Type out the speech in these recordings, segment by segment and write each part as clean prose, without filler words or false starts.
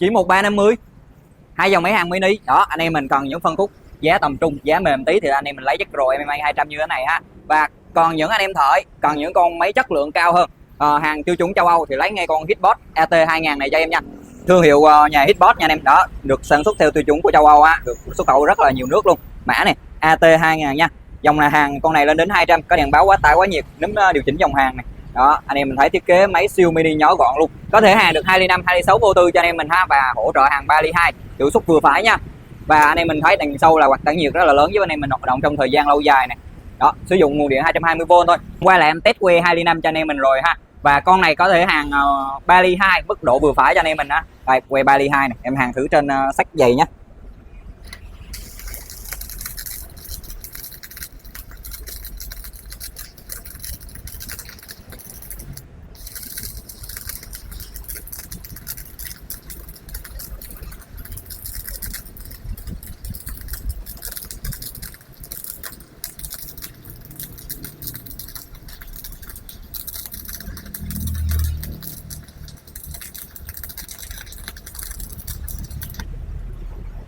chỉ 1350, hai dòng máy hàng mini đó. Anh em mình cần những phân khúc giá tầm trung, giá mềm tí thì anh em mình lấy Jackro MMA 200 như thế này ha. Và còn những anh em thợ cần những con máy chất lượng cao hơn, hàng tiêu chuẩn châu Âu thì lấy ngay con Hitbox AT 2000 này cho em nha. Thương hiệu nhà Hitbox nha anh em, đó được sản xuất theo tiêu chuẩn của châu Âu á, được xuất khẩu rất là nhiều nước luôn. Mã này AT 2000 nha. Dòng này hàng con này lên đến 200, có đèn báo quá tải quá nhiệt, nấm điều chỉnh dòng hàng này. Đó, anh em mình thấy thiết kế máy siêu mini nhỏ gọn luôn. Có thể hàng được 2 ly 5, 2 ly 6 vô tư cho anh em mình ha, và hỗ trợ hàng 3 ly 2, hiệu suất vừa phải nha. Và anh em mình thấy đằng sau là quạt tản nhiệt rất là lớn, giúp anh em mình hoạt động trong thời gian lâu dài này. Đó, sử dụng nguồn điện 220V thôi. Quay lại em test que 2 ly 5 cho anh em mình rồi ha. Và con này có thể hàng 3 ly 2, mức độ vừa phải cho anh em mình ha. Đây, que 3 ly 2 này, em hàng thử trên sách giày nhé.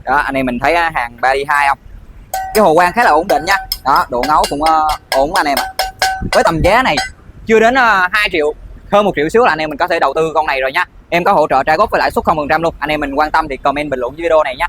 Đó, anh em mình thấy hàng 3 ly 2 không? Cái hồ quang khá là ổn định nha. Đó, độ ngấu cũng ổn anh em ạ. Với tầm giá này chưa đến 2 triệu, hơn 1 triệu xíu là anh em mình có thể đầu tư con này rồi nha. Em có hỗ trợ trả góp với lãi suất 0% luôn. Anh em mình quan tâm thì comment bình luận dưới video này nhé.